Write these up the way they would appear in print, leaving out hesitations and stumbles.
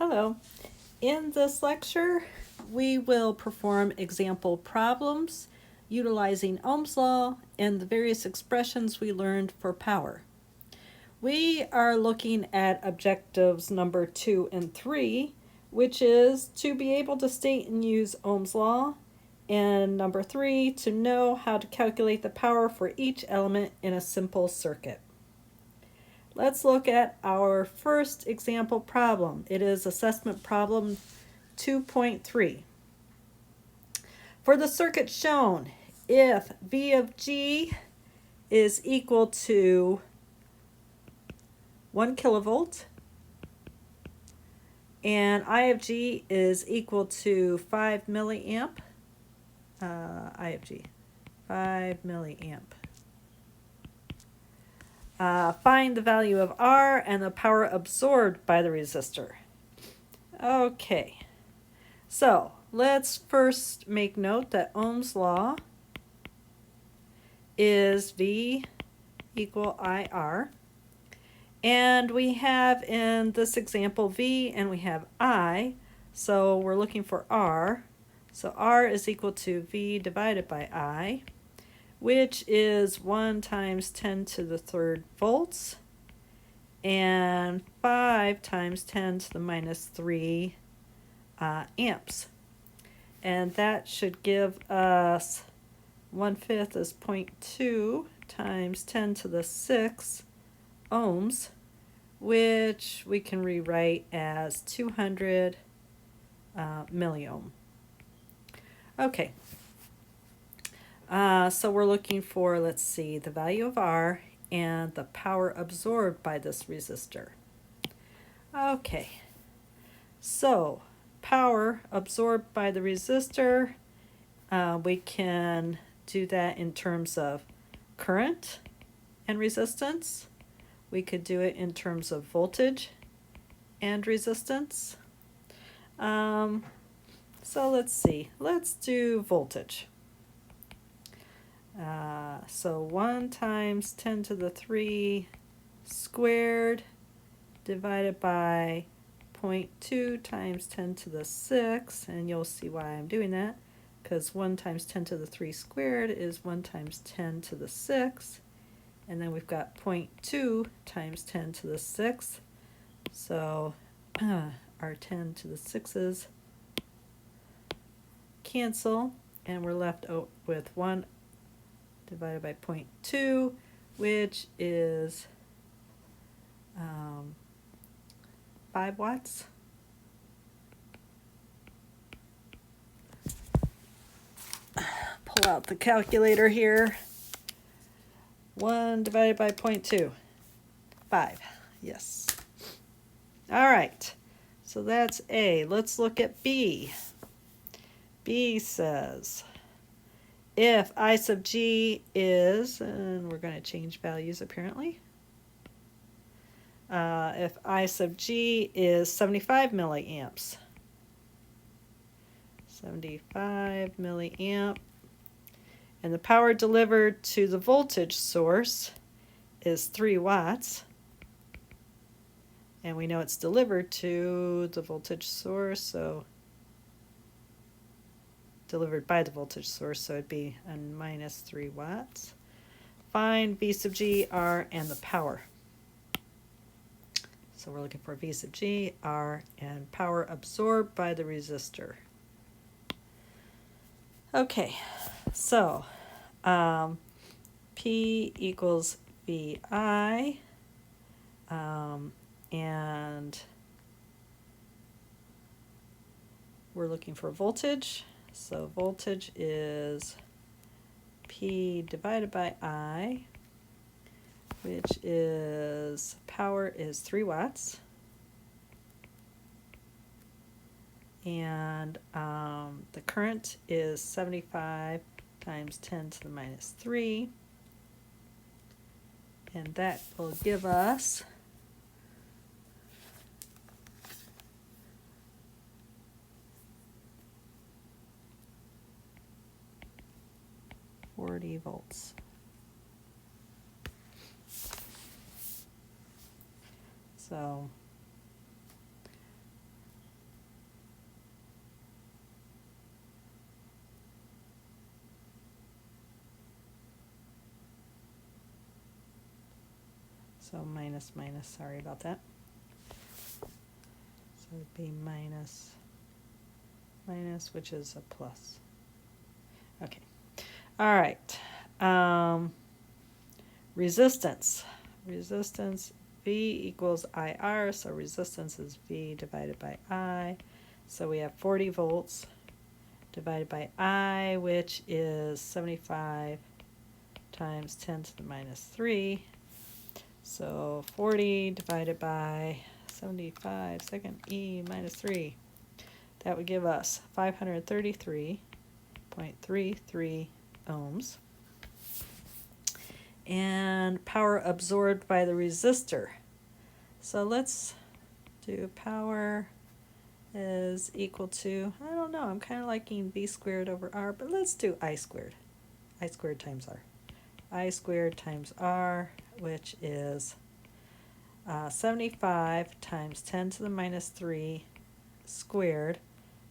Hello. In this lecture, we will perform example problems utilizing Ohm's law and the various expressions we learned for power. We are looking at objectives number 2 and 3, which is to be able to state and use Ohm's law, and number 3, to know how to calculate the power for each element in a simple circuit. Let's look at our first example problem. It is assessment problem 2.3. For the circuit shown, if V of G is equal to 1 kilovolt and I of G is equal to 5 milliamp, I of G, 5 milliamp. Find the value of R and the power absorbed by the resistor. Okay, so let's first make note that Ohm's law is V equal IR. And we have in this example V and we have I, so we're looking for R. So R is equal to V divided by I, which is 1 times 10 to the third volts and 5 times 10 to the minus 3 amps. And that should give us 1/5 is 0.2 times 10 to the 6 ohms, which we can rewrite as 200 milliohm. Okay. So we're looking for, let's see, the value of R and the power absorbed by this resistor. Okay, so power absorbed by the resistor, we can do that in terms of current and resistance. We could do it in terms of voltage and resistance. So let's see, let's do voltage. So 1 times 10 to the 3 squared divided by 0.2 times 10 to the 6, and you'll see why I'm doing that, because 1 times 10 to the 3 squared is 1 times 10 to the 6, and then we've got 0.2 times 10 to the 6, so our 10 to the 6's cancel, and we're left with 1 divided by 0.2, which is 5 watts. Pull out the calculator here. 1 divided by 0.2, 5, yes. All right, so that's A. Let's look at B. B says, if I sub G is, and we're going to change values apparently. If I sub G is 75 milliamps, 75 milliamp, and the power delivered to the voltage source is 3 watts, and we know it's delivered to the voltage source, so delivered by the voltage source, so it'd be a minus 3 watts. Find V sub G, R, and the power. So we're looking for V sub G, R, and power absorbed by the resistor. Okay, so P equals VI, and we're looking for voltage. So voltage is P divided by I, which is, power is 3 watts. And the current is 75 times 10 to the minus 3. And that will give us 40 volts. So So minus, minus, sorry about that. So it would be minus, minus, which is a plus. Okay. All right. Resistance. Resistance, V equals IR, so resistance is V divided by I. So we have 40 volts divided by I, which is 75 times 10 to the minus 3. So 40 divided by 75, second E minus 3. That would give us 533.33 ohms. And power absorbed by the resistor. So let's do power is equal to, I don't know, I'm kind of liking V squared over R, but let's do I squared. I squared times R. I squared times R, which is 75 times 10 to the minus 3 squared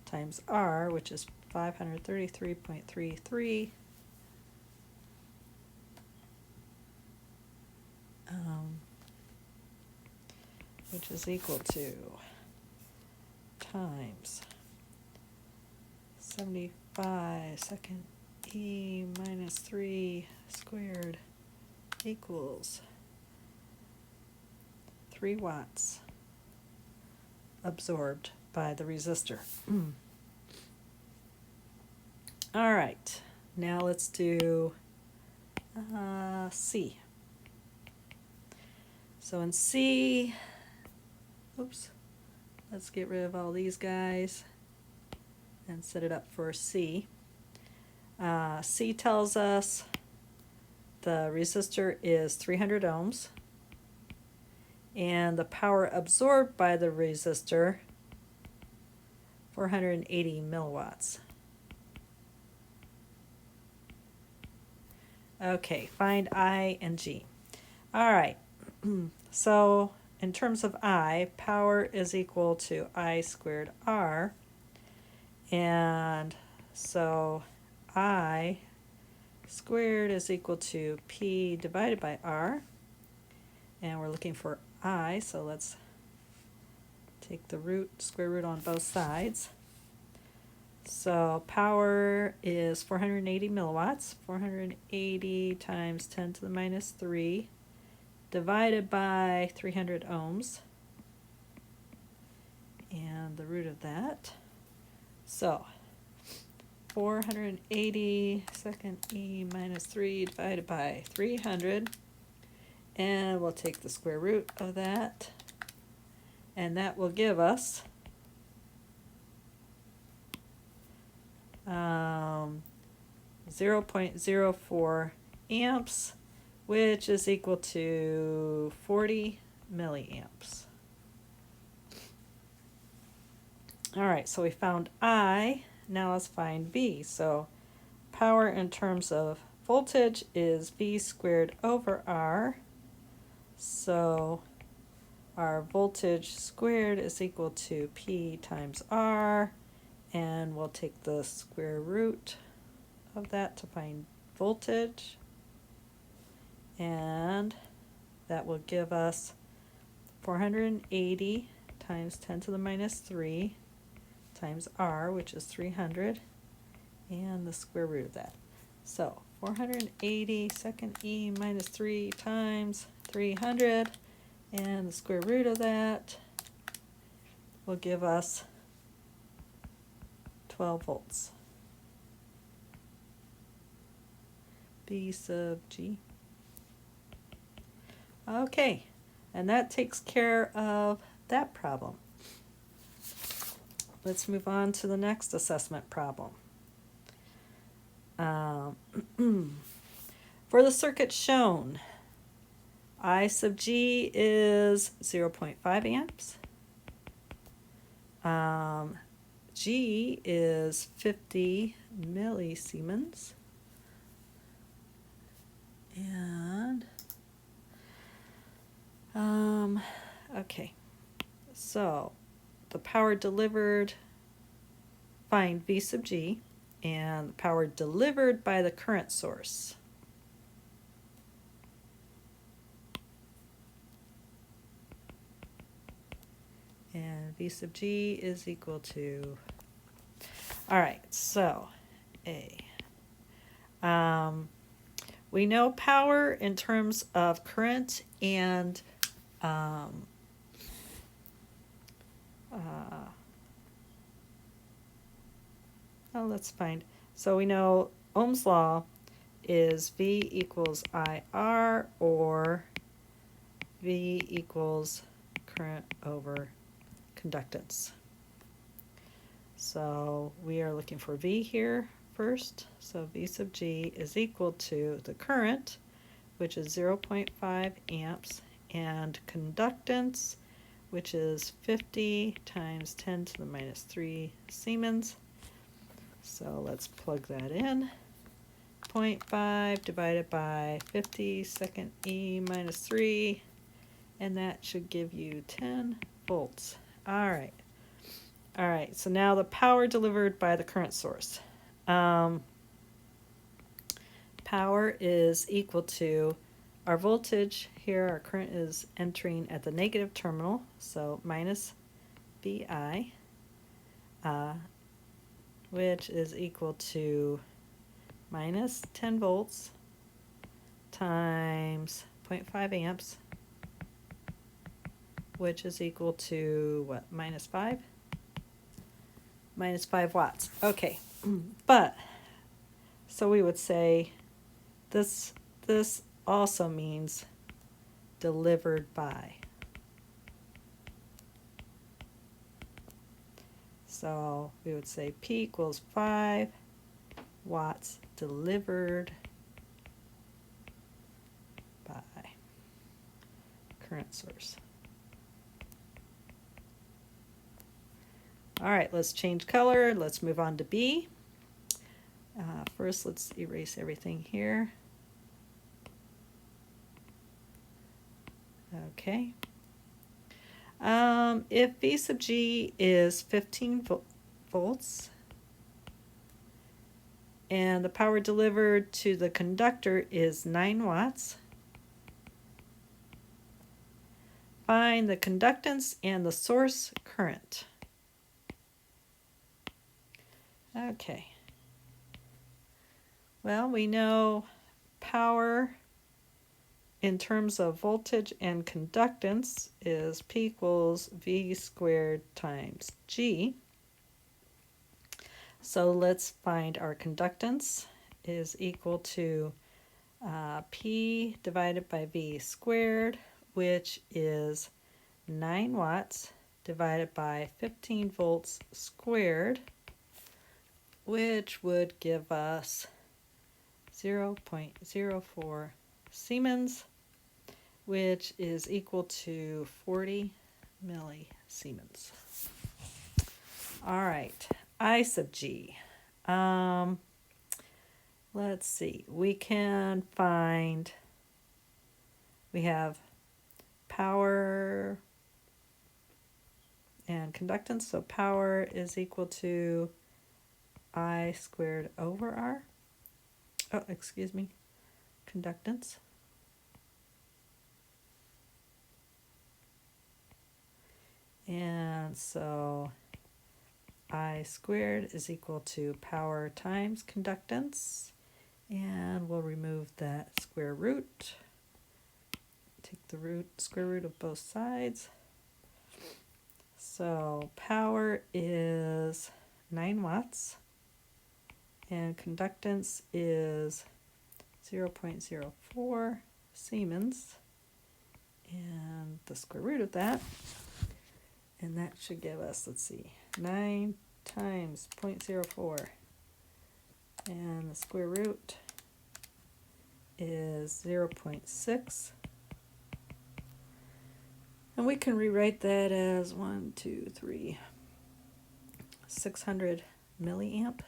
times R, which is 533.33. Which is equal to times 75 second E minus 3 squared equals 3 watts absorbed by the resistor. All right, now let's do C. So in C, oops, let's get rid of all these guys and set it up for C. C tells us the resistor is 300 ohms and the power absorbed by the resistor 480 milliwatts. Okay, find I and G. All right, so in terms of I, power is equal to I squared R. And so I squared is equal to P divided by R. And we're looking for I, so let's take the root, square root on both sides. So power is 480 milliwatts. 480 times 10 to the minus 3 divided by 300 ohms. And the root of that. So 480 second E minus 3 divided by 300. And we'll take the square root of that. And that will give us 0.04 amps, which is equal to 40 milliamps. All right, so we found I. Now let's find V. So power in terms of voltage is V squared over R. So our voltage squared is equal to P times R. And we'll take the square root of that to find voltage. And that will give us 480 times 10 to the minus 3 times R, which is 300, and the square root of that. So 480 second E minus 3 times 300, and the square root of that will give us 12 volts. B sub G. Okay, and that takes care of that problem. Let's move on to the next assessment problem. For the circuit shown, I sub G is 0.5 amps. G is 50 millisiemens. And, okay, so the power delivered, find V sub G, and the power delivered by the current source. V sub G is equal to, all right, so A. We know power in terms of current and oh, let's find. So we know Ohm's law is V equals IR, or V equals current over conductance. So we are looking for V here first. So V sub G is equal to the current, which is 0.5 amps, and conductance, which is 50 times 10 to the minus 3 Siemens. So let's plug that in. 0.5 divided by 50 second E minus 3, and that should give you 10 volts. All right. All right, so now the power delivered by the current source. Power is equal to our voltage here. Our current is entering at the negative terminal, so minus VI, which is equal to minus 10 volts times 0.5 amps, which is equal to what, minus 5? Minus 5 watts. Okay, but so we would say this also means delivered by. So we would say P equals 5 watts delivered by current source. All right, let's change color. Let's move on to B. First, let's erase everything here. Okay. If V sub G is 15 volts, and the power delivered to the conductor is 9 watts, find the conductance and the source current. Okay. Well, we know power in terms of voltage and conductance is P equals V squared times G. So let's find our conductance is equal to P divided by V squared, which is 9 watts divided by 15 volts squared, which would give us 0.04 Siemens, which is equal to 40 millisiemens. All right, I sub G. Let's see, we can find, we have power and conductance, so power is equal to I squared over R. Oh, excuse me, conductance. And so I squared is equal to power times conductance. And we'll remove that square root. Take the square root of both sides. So power is 9 watts. And conductance is 0.04 Siemens. And the square root of that. And that should give us, let's see, 9 times 0.04. And the square root is 0.6. And we can rewrite that as 600 milliamp.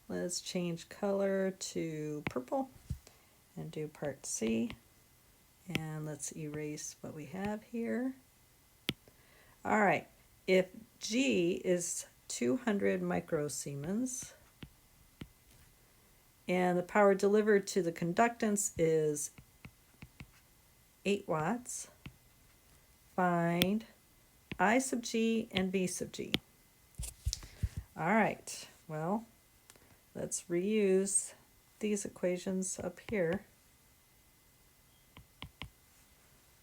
Let's change color to purple and do part C. And let's erase what we have here. All right, if G is 200 microsiemens, And the power delivered to the conductance is 8 watts. Find I sub G and V sub G. All right, well, let's reuse these equations up here.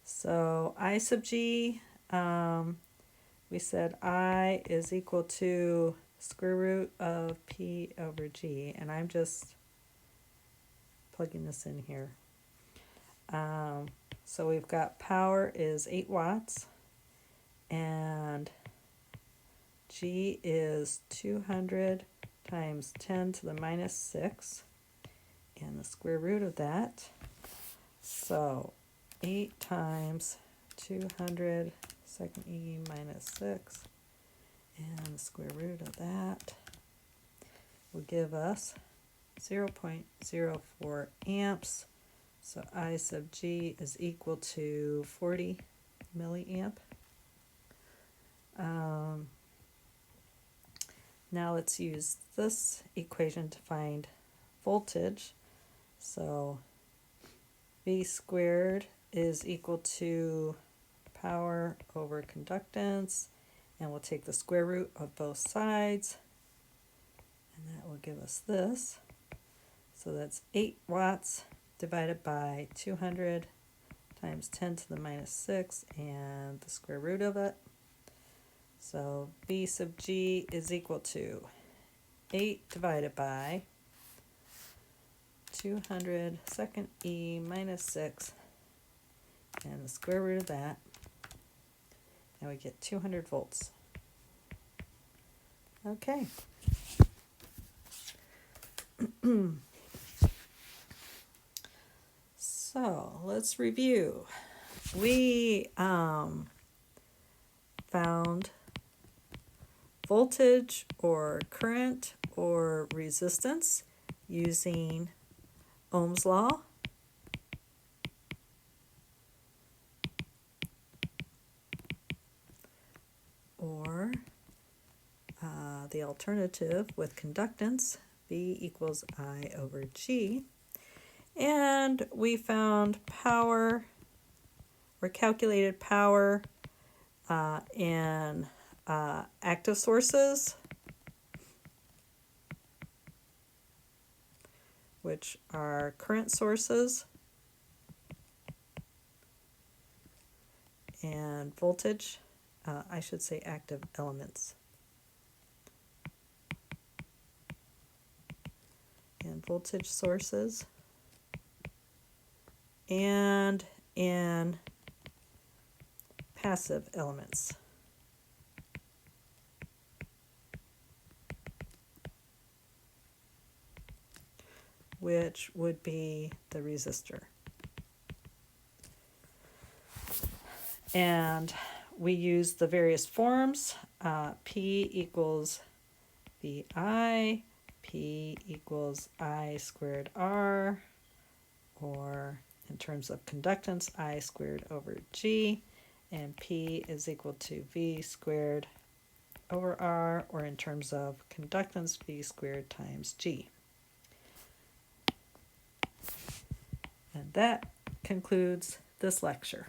So I sub G, we said I is equal to square root of P over G, and I'm just plugging this in here. So we've got power is 8 watts, and G is 200 times 10 to the minus 6, and the square root of that. So 8 times 200 second E minus 6, and the square root of that will give us 0.04 amps. So I sub G is equal to 40 milliamp. Now let's use this equation to find voltage. So V squared is equal to power over conductance, and we'll take the square root of both sides, and that will give us this. So that's 8 watts divided by 200 times 10 to the minus 6 and the square root of it. So V sub G is equal to 8 divided by 200 second E minus 6 and the square root of that, and we get 200 volts. Okay. So let's review. We found voltage or current or resistance using Ohm's law, or the alternative with conductance, V equals I over G. And we found power, or calculated power in active sources, which are current sources, and voltage, I should say active elements. And voltage sources, and in passive elements, which would be the resistor. And we use the various forms. P equals VI, P equals I squared R, or in terms of conductance, I squared over G, and P is equal to V squared over R, or in terms of conductance, V squared times G. And that concludes this lecture.